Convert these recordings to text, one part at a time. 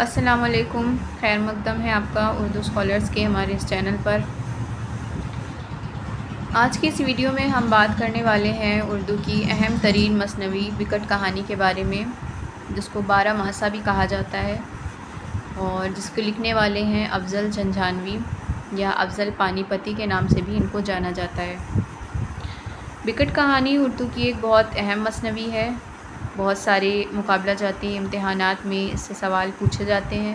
السلام علیکم، خیر مقدم ہے آپ کا اردو اسکالرس کے ہمارے اس چینل پر۔ آج کی اس ویڈیو میں ہم بات کرنے والے ہیں اردو کی اہم ترین مثنوی بکٹ کہانی کے بارے میں، جس کو 12 ماسا بھی کہا جاتا ہے اور جس کو لکھنے والے ہیں افضل جھنجھانوی یا افضل پانی پتی کے نام سے بھی ان کو جانا جاتا ہے۔ بکٹ کہانی اردو کی ایک بہت اہم مثنوی ہے۔ بہت سارے مقابلہ جاتی امتحانات میں اس سے سوال پوچھے جاتے ہیں۔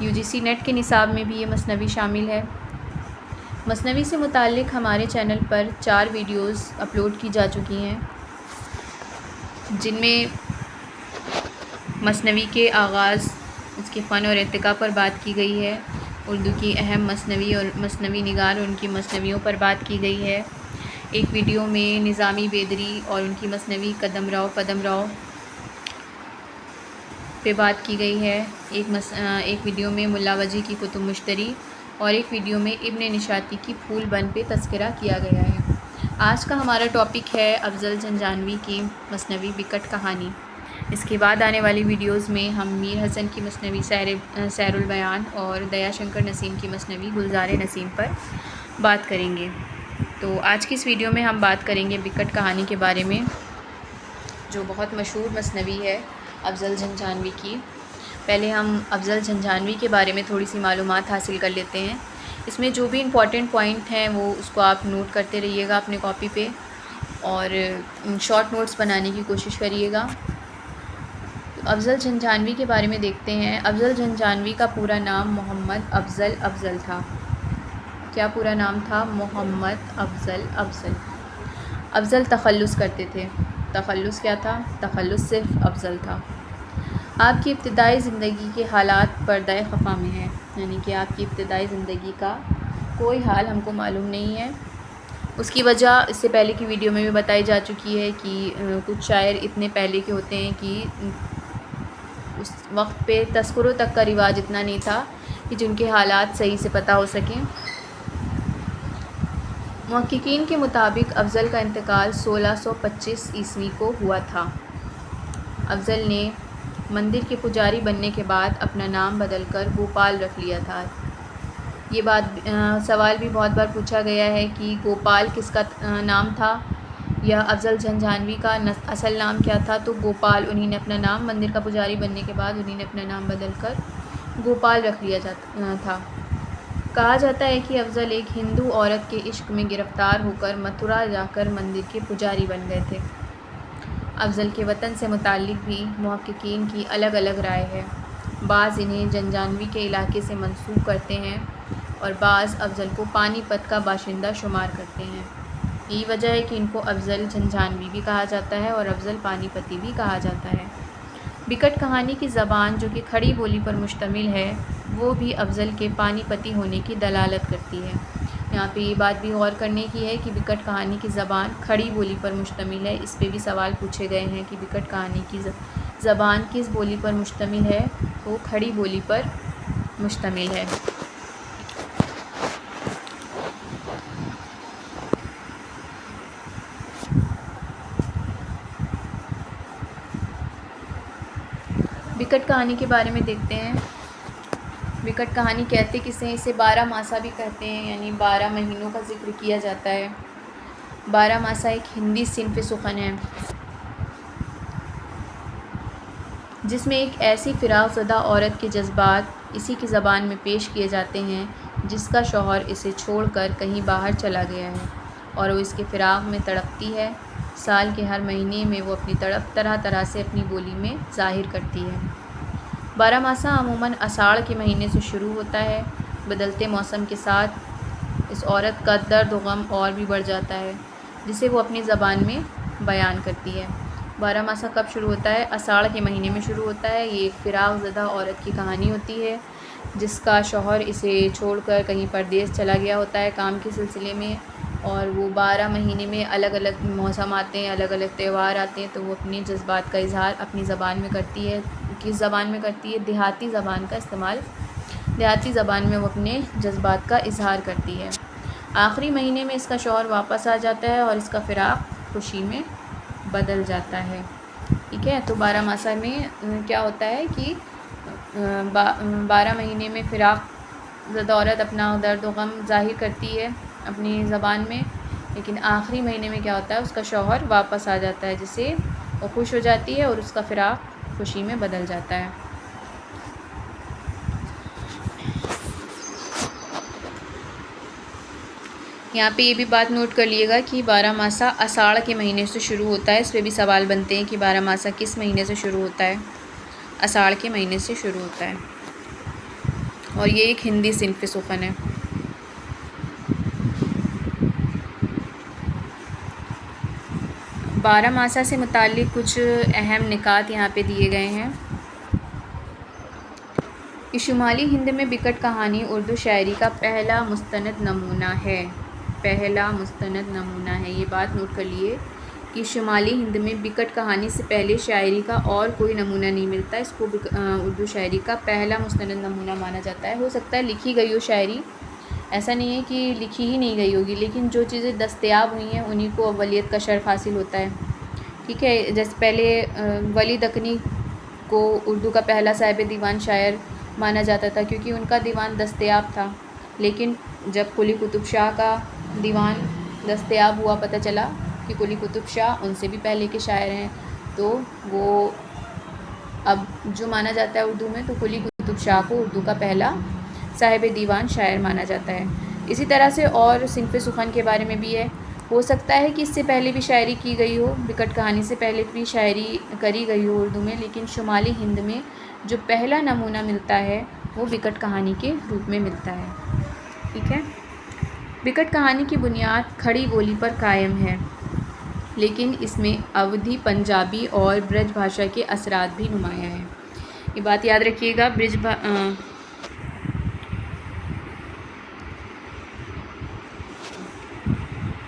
UGC نیٹ کے نصاب میں بھی یہ مثنوی شامل ہے۔ مثنوی سے متعلق ہمارے چینل پر 4 ویڈیوز اپلوڈ کی جا چکی ہیں، جن میں مثنوی کے آغاز، اس کے فن اور ارتقاء پر بات کی گئی ہے، اردو کی اہم مثنوی اور مثنوی نگار اور ان کی مثنویوں پر بات کی گئی ہے۔ ایک ویڈیو میں نظامی بیدری اور ان کی مثنوی قدم راؤ پدم راؤ پہ بات کی گئی ہے۔ ایک ویڈیو میں ملا وجی کی کتب مشتری اور ایک ویڈیو میں ابن نشاطی کی پھول بن پہ تذکرہ کیا گیا ہے۔ آج کا ہمارا ٹاپک ہے افضل جھنجھانوی کی مثنوی بکٹ کہانی۔ اس کے بعد آنے والی ویڈیوز میں ہم میر حسن کی مثنوی سیر البیان اور دیا شنکر نسیم کی مثنوی گلزار نسیم پر بات کریں گے۔ تو آج کی اس ویڈیو میں ہم بات کریں گے بکٹ کہانی کے بارے میں، جو بہت مشہور مثنوی ہے افضل جھنجھانوی کی۔ پہلے ہم افضل جھنجھانوی کے بارے میں تھوڑی سی معلومات حاصل کر لیتے ہیں۔ اس میں جو بھی امپورٹنٹ پوائنٹ ہیں وہ اس کو آپ نوٹ کرتے رہیے گا اپنے کاپی پہ اور شارٹ نوٹس بنانے کی کوشش کریے گا۔ افضل جھنجھانوی کے بارے میں دیکھتے ہیں۔ افضل جھنجھانوی کا پورا نام محمد افضل افضل تھا۔ کیا پورا نام تھا؟ محمد افضل افضل۔ افضل تخلص کرتے تھے۔ تخلص کیا تھا؟ تخلص صرف افضل تھا۔ آپ کی ابتدائی زندگی کے حالات پردہ خفا میں ہیں، یعنی کہ آپ کی ابتدائی زندگی کا کوئی حال ہم کو معلوم نہیں ہے۔ اس کی وجہ اس سے پہلے کی ویڈیو میں بھی بتائی جا چکی ہے کہ کچھ شاعر اتنے پہلے کے ہوتے ہیں کہ اس وقت پہ تذکروں تک کا رواج اتنا نہیں تھا کہ جن کے حالات صحیح سے پتہ ہو سکیں۔ محققین کے مطابق افضل کا انتقال 1625 عیسوی کو ہوا تھا۔ افضل نے مندر کے پجاری بننے کے بعد اپنا نام بدل کر گوپال رکھ لیا تھا۔ یہ سوال بھی بہت بار پوچھا گیا ہے کہ گوپال کس کا نام تھا یا افضل جھنجھانوی کا اصل نام کیا تھا؟ تو گوپال، انہیں نے اپنا نام مندر کا پجاری بننے کے بعد انہیں نے اپنا نام بدل کر گوپال رکھ لیا تھا۔ کہا جاتا ہے کہ افضل ایک ہندو عورت کے عشق میں گرفتار ہو کر متھرا جا کر مندر کے پجاری بن گئے تھے۔ افضل کے وطن سے متعلق بھی محققین کی الگ الگ رائے ہے۔ بعض انہیں جھنجھانوی کے علاقے سے منسوب کرتے ہیں اور بعض افضل کو پانی پت کا باشندہ شمار کرتے ہیں۔ یہی وجہ ہے کہ ان کو افضل جھنجھانوی بھی کہا جاتا ہے اور افضل پانی پتی بھی کہا جاتا ہے۔ بکٹ کہانی کی زبان جو کہ کھڑی بولی پر مشتمل ہے، وہ بھی افضل کے پانی پتی ہونے کی دلالت کرتی ہے۔ یہاں پہ یہ بات بھی غور کرنے کی ہے کہ بکٹ کہانی کی زبان کھڑی بولی پر مشتمل ہے۔ اس پہ بھی سوال پوچھے گئے ہیں کہ بکٹ کہانی کی زبان کس بولی پر مشتمل ہے؟ وہ کھڑی بولی پر مشتمل ہے۔ بکٹ کہانی کے بارے میں دیکھتے ہیں۔ بکٹ کہانی کہتے کسے ہیں؟ اسے 12 ماسا بھی کہتے ہیں، یعنی 12 مہینوں کا ذکر کیا جاتا ہے۔ 12 ماسا ایک ہندی صنف سخن ہے جس میں ایک ایسی فراق زدہ عورت کے جذبات اسی کی زبان میں پیش کیے جاتے ہیں جس کا شوہر اسے چھوڑ کر کہیں باہر چلا گیا ہے اور وہ اس کے فراق میں تڑپتی ہے۔ سال کے ہر مہینے میں وہ اپنی تڑپ طرح طرح سے اپنی بولی میں ظاہر کرتی ہے۔ 12 ماسا عموماً اساڑھ کے مہینے سے شروع ہوتا ہے۔ بدلتے موسم کے ساتھ اس عورت کا درد و غم اور بھی بڑھ جاتا ہے، جسے وہ اپنی زبان میں بیان کرتی ہے۔ 12 ماسا کب شروع ہوتا ہے؟ اساڑھ کے مہینے میں شروع ہوتا ہے۔ یہ ایک فراق زدہ عورت کی کہانی ہوتی ہے جس کا شوہر اسے چھوڑ کر کہیں پردیس چلا گیا ہوتا ہے کام کے سلسلے میں، اور وہ 12 مہینے میں الگ الگ موسم آتے ہیں، الگ الگ تہوار آتے ہیں، تو وہ اپنے جذبات کا اظہار اپنی زبان میں کرتی ہے۔ کس زبان میں کرتی ہے؟ دیہاتی زبان کا استعمال، دیہاتی زبان میں وہ اپنے جذبات کا اظہار کرتی ہے۔ آخری مہینے میں اس کا شوہر واپس آ جاتا ہے اور اس کا فراق خوشی میں بدل جاتا ہے۔ ٹھیک ہے، تو 12 ماسا میں کیا ہوتا ہے کہ 12 مہینے میں فراق زدہ عورت اپنا درد و غم ظاہر کرتی ہے اپنی زبان میں، لیکن آخری مہینے میں کیا ہوتا ہے، اس کا شوہر واپس آ جاتا ہے، جس سے وہ خوش ہو جاتی ہے اور اس کا فراق خوشی میں بدل جاتا ہے۔ یہاں پہ یہ بھی بات نوٹ کر لیے گا کہ 12 ماسہ اساڑھ کے مہینے سے شروع ہوتا ہے۔ اس پہ بھی سوال بنتے ہیں کہ 12 ماسہ کس مہینے سے شروع ہوتا ہے؟ اساڑھ کے مہینے سے شروع ہوتا ہے، اور یہ ایک ہندی صنف سخن ہے۔ 12 ماسہ سے متعلق کچھ اہم نکات یہاں پہ دیے گئے ہیں کہ شمالی ہند میں بکٹ کہانی اردو شاعری کا پہلا مستند نمونہ ہے۔ پہلا مستند نمونہ ہے، یہ بات نوٹ کر لیے کہ شمالی ہند میں بکٹ کہانی سے پہلے شاعری کا اور کوئی نمونہ نہیں ملتا، اس کو اردو شاعری کا پہلا مستند نمونہ مانا جاتا ہے۔ ہو سکتا ہے لکھی گئی ہو شاعری، ایسا نہیں ہے کہ لکھی ہی نہیں گئی ہوگی، لیکن جو چیزیں دستیاب ہوئی ہیں انہی کو اولیت کا شرف حاصل ہوتا ہے، ٹھیک ہے۔ جیسے پہلے ولی دکنی کو اردو کا پہلا صاحب دیوان شاعر مانا جاتا تھا، کیونکہ ان کا دیوان دستیاب تھا، لیکن جب قلی قطب شاہ کا دیوان دستیاب ہوا، پتہ چلا کہ قلی قطب شاہ ان سے بھی پہلے کے شاعر ہیں، تو وہ اب جو مانا جاتا ہے اردو میں، تو قلی قطب شاہ کو اردو کا پہلا صاحب دیوان شاعر مانا جاتا ہے۔ اسی طرح سے اور صنف سخن کے بارے میں بھی ہے، ہو سکتا ہے کہ اس سے پہلے بھی شاعری کی گئی ہو، بکٹ کہانی سے پہلے بھی شاعری کری گئی ہو اردو میں، لیکن شمالی ہند میں جو پہلا نمونہ ملتا ہے وہ بکٹ کہانی کے روپ میں ملتا ہے، ٹھیک ہے۔ بکٹ کہانی کی بنیاد کھڑی بولی پر قائم ہے، لیکن اس میں اودھی، پنجابی اور برج بھاشا کے اثرات بھی نمایاں ہیں۔ یہ بات یاد رکھیے گا،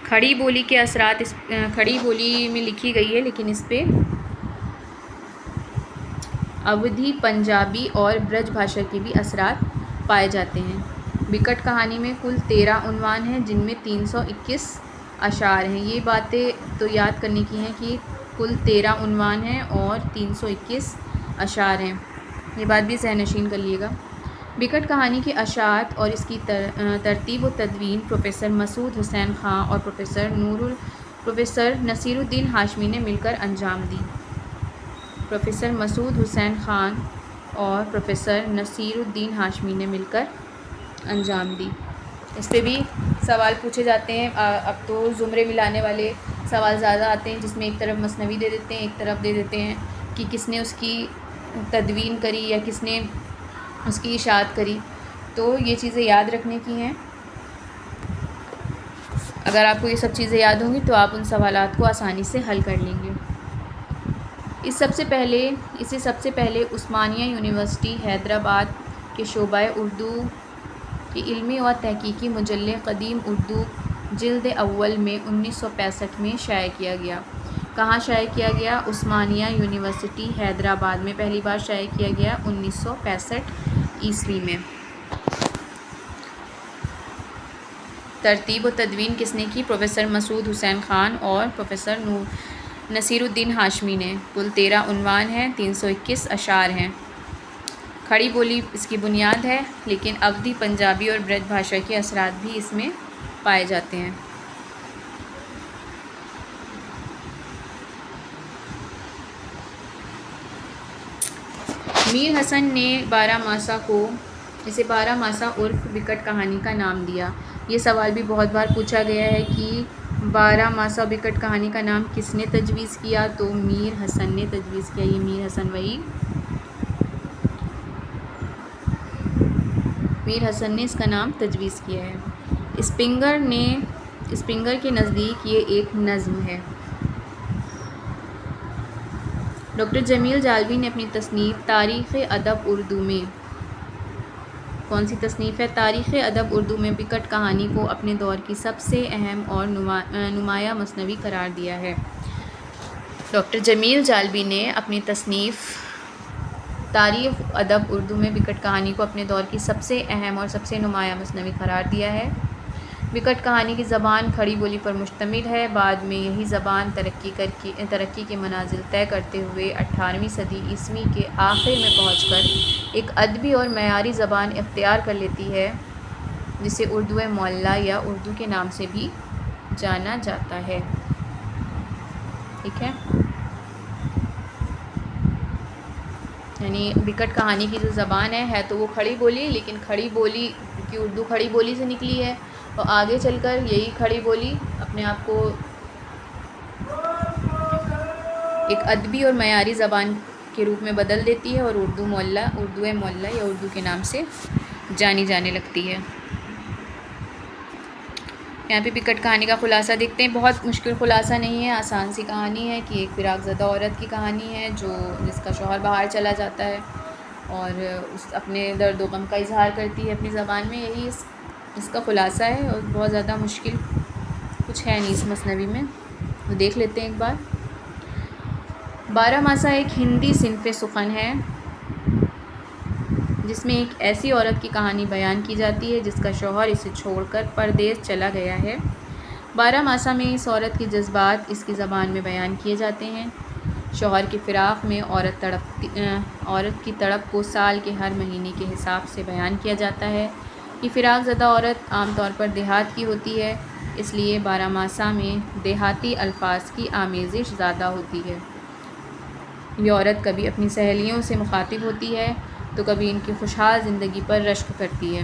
کھڑی بولی کے اثرات کھڑی بولی میں لکھی گئی ہے، لیکن اس پہ اودھی، پنجابی اور برج بھاشا کے بھی اثرات پائے جاتے ہیں۔ بکٹ کہانی میں کل 13 عنوان ہیں، جن میں 321 اشعار ہیں۔ یہ باتیں تو یاد کرنے کی ہیں کہ کل 13 عنوان ہیں اور 321 اشعار ہیں، یہ بات بھی ذہن نشین کر لیے گا۔ بکٹ کہانی کی اشاعت اور اس کی ترتیب و تدوین پروفیسر مسعود حسین خاں اور پروفیسر نصیر الدین ہاشمی نے مل کر انجام دی۔ پروفیسر مسعود حسین خان اور پروفیسر نصیر الدین ہاشمی نے مل کر انجام دی۔ اس پہ بھی سوال پوچھے جاتے ہیں۔ اب تو زمرے ملانے والے سوال زیادہ آتے ہیں، جس میں ایک طرف مثنوی دے دیتے ہیں، ایک طرف دے دیتے ہیں کہ کس نے اس کی تدوین کری یا کس نے اس کی اشاعت کری، تو یہ چیزیں یاد رکھنے کی ہیں۔ اگر آپ کو یہ سب چیزیں یاد ہوں گی تو آپ ان سوالات کو آسانی سے حل کر لیں گے۔ اسے سب سے پہلے عثمانیہ یونیورسٹی حیدرآباد کے شعبہ اردو کی علمی و تحقیقی مجلے قدیم اردو جلد اول میں 1965 میں شائع کیا گیا۔ کہاں شائع کیا گیا؟ عثمانیہ یونیورسٹی حیدرآباد میں پہلی بار شائع کیا گیا 1965 میں۔ ترتیب و تدوین کس نے کی؟ پروفیسر مسعود حسین خان اور پروفیسر نصیر الدین ہاشمی نے۔ کل 13 عنوان ہیں، 321 اشعار ہیں۔ کھڑی بولی اس کی بنیاد ہے، لیکن اودھی، پنجابی اور برج بھاشا کے اثرات بھی اس میں پائے جاتے ہیں۔ میر حسن نے 12 ماسہ کو اسے 12 ماسہ عرف بکٹ کہانی کا نام دیا۔ یہ سوال بھی بہت بار پوچھا گیا ہے کہ 12 ماسہ بکٹ کہانی کا نام کس نے تجویز کیا؟ تو میر حسن نے تجویز کیا۔ یہ میر حسن نے اس کا نام تجویز کیا ہے۔ اسپنگر کے نزدیک یہ ایک نظم ہے۔ ڈاکٹر جمیل جالوی نے اپنی تصنیف تاریخ ادب اردو میں، کون سی تصنیف ہے؟ تاریخ ادب اردو میں بکٹ کہانی کو اپنے دور کی سب سے اہم اور نمایاں مثنوی قرار دیا ہے۔ ڈاکٹر جمیل جالوی نے اپنی تصنیف تاریخ ادب اردو میں بکٹ کہانی کو اپنے دور کی سب سے اہم اور سب سے نمایاں مثنوی قرار دیا ہے۔ بکٹ کہانی کی زبان کھڑی بولی پر مشتمل ہے۔ بعد میں یہی زبان ترقی کے منازل طے کرتے ہوئے 18ویں صدی عیسوی کے آخر میں پہنچ کر ایک ادبی اور معیاری زبان اختیار کر لیتی ہے جسے اردو معلیٰ یا اردو کے نام سے بھی جانا جاتا ہے۔ ٹھیک ہے، یعنی بکٹ کہانی کی جو زبان ہے تو وہ کھڑی بولی، لیکن کھڑی بولی کی اردو کھڑی بولی سے نکلی ہے، اور آگے چل کر یہی کھڑی بولی اپنے آپ کو ایک ادبی اور معیاری زبان کے روپ میں بدل دیتی ہے، اور اردو معلیٰ یا اردو کے نام سے جانی جانے لگتی ہے۔ یہاں پہ بکٹ کہانی کا خلاصہ دیکھتے ہیں۔ بہت مشکل خلاصہ نہیں ہے، آسان سی کہانی ہے کہ ایک فراق زدہ عورت کی کہانی ہے جس کا شوہر باہر چلا جاتا ہے اور اس اپنے درد و غم کا اظہار کرتی ہے اپنی زبان میں۔ یہی اس کا خلاصہ ہے، اور بہت زیادہ مشکل کچھ ہے نہیں اس مثنوی میں، وہ دیکھ لیتے ہیں ایک بار۔ 12 ماسہ ایک ہندی صنف سخن ہے جس میں ایک ایسی عورت کی کہانی بیان کی جاتی ہے جس کا شوہر اسے چھوڑ کر پردیس چلا گیا ہے۔ 12 ماسہ میں اس عورت کے جذبات اس کی زبان میں بیان کیے جاتے ہیں۔ شوہر کی فراق میں عورت کی تڑپ کو سال کے ہر مہینے کے حساب سے بیان کیا جاتا ہے۔ یہ فراق زدہ عورت عام طور پر دیہات کی ہوتی ہے، اس لیے 12 ماسہ میں دیہاتی الفاظ کی آمیزش زیادہ ہوتی ہے۔ یہ عورت کبھی اپنی سہیلیوں سے مخاطب ہوتی ہے تو کبھی ان کی خوشحال زندگی پر رشک کرتی ہے۔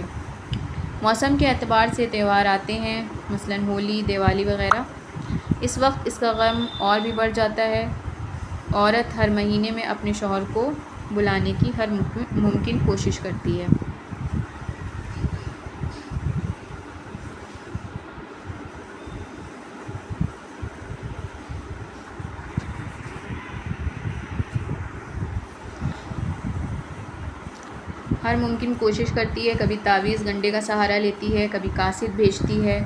موسم کے اعتبار سے تہوار آتے ہیں، مثلاً ہولی، دیوالی وغیرہ۔ اس وقت اس کا غم اور بھی بڑھ جاتا ہے۔ عورت ہر مہینے میں اپنے شوہر کو بلانے کی ہر ممکن کوشش کرتی ہے۔ کبھی تعویذ گنڈے کا سہارا لیتی ہے، کبھی قاصد بھیجتی ہے۔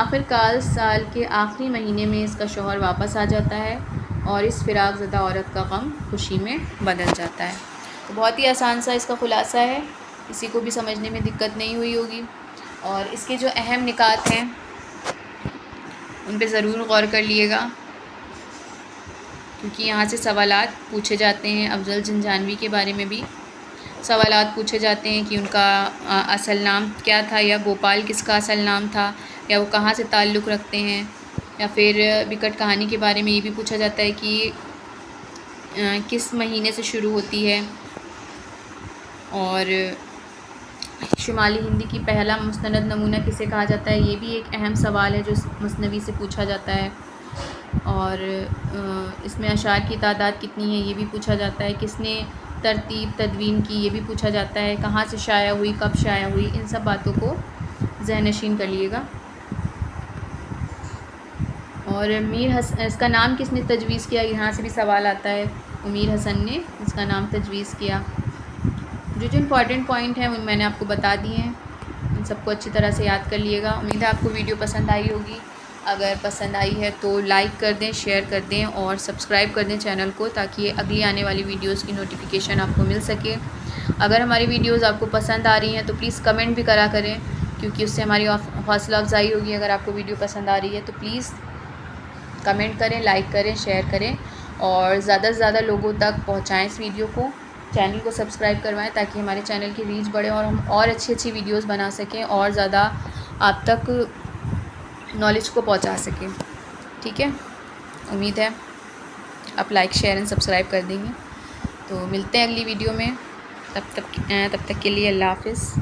آخر کار سال کے آخری مہینے میں اس کا شوہر واپس آ جاتا ہے اور اس فراق زدہ عورت کا غم خوشی میں بدل جاتا ہے۔ تو بہت ہی آسان سا اس کا خلاصہ ہے، کسی کو بھی سمجھنے میں دقت نہیں ہوئی ہوگی، اور اس کے جو اہم نکات ہیں ان پہ ضرور غور کر لیے گا، کیونکہ یہاں سے سوالات پوچھے جاتے ہیں۔ افضل جھنجھانوی کے بارے میں بھی سوالات پوچھے جاتے ہیں کہ ان کا اصل نام کیا تھا، یا گوپال کس کا اصل نام تھا، یا وہ کہاں سے تعلق رکھتے ہیں، یا پھر بکٹ کہانی کے بارے میں یہ بھی پوچھا جاتا ہے کہ کس مہینے سے شروع ہوتی ہے، اور شمالی ہندی کی پہلا مستند نمونہ کسے کہا جاتا ہے، یہ بھی ایک اہم سوال ہے جو اس مثنوی سے پوچھا جاتا ہے۔ اور اس میں اشعار کی تعداد کتنی ہے یہ بھی پوچھا جاتا ہے، کس نے ترتیب تدوین کی یہ بھی پوچھا جاتا ہے، کہاں سے شائع ہوئی، کب شائع ہوئی، ان سب باتوں کو ذہن نشین کر لیے گا۔ اور اس کا نام کس نے تجویز کیا، یہاں سے بھی سوال آتا ہے۔ امیر حسن نے اس کا نام تجویز کیا۔ جو امپورٹنٹ پوائنٹ ہیں وہ میں نے آپ کو بتا دیے ہیں، ان سب کو اچھی طرح سے یاد کر لیے گا۔ امید ہے آپ کو ویڈیو پسند آئی ہوگی، اگر پسند آئی ہے تو لائک کر دیں، شیئر کر دیں اور سبسکرائب کر دیں چینل کو، تاکہ اگلی آنے والی ویڈیوز کی نوٹیفیکیشن آپ کو مل سکے۔ اگر ہماری ویڈیوز آپ کو پسند آ رہی ہیں تو پلیز کمنٹ بھی کرا کریں، کیونکہ اس سے ہماری حوصلہ افزائی ہوگی۔ اگر آپ کو ویڈیو پسند آ رہی ہے تو پلیز کمنٹ کریں، لائک کریں، شیئر کریں، اور زیادہ سے زیادہ لوگوں تک پہنچائیں اس ویڈیو کو۔ چینل کو سبسکرائب کروائیں تاکہ ہمارے چینل کی ریچ بڑھے اور ہم اور اچھی ویڈیوز بنا سکیں اور زیادہ آپ تک نالج کو پہنچا سکیں۔ ٹھیک ہے، امید ہے آپ لائک، شیئر اینڈ سبسکرائب کر دیں گے۔ تو ملتے ہیں اگلی ویڈیو میں، تب تک کے لیے اللہ حافظ۔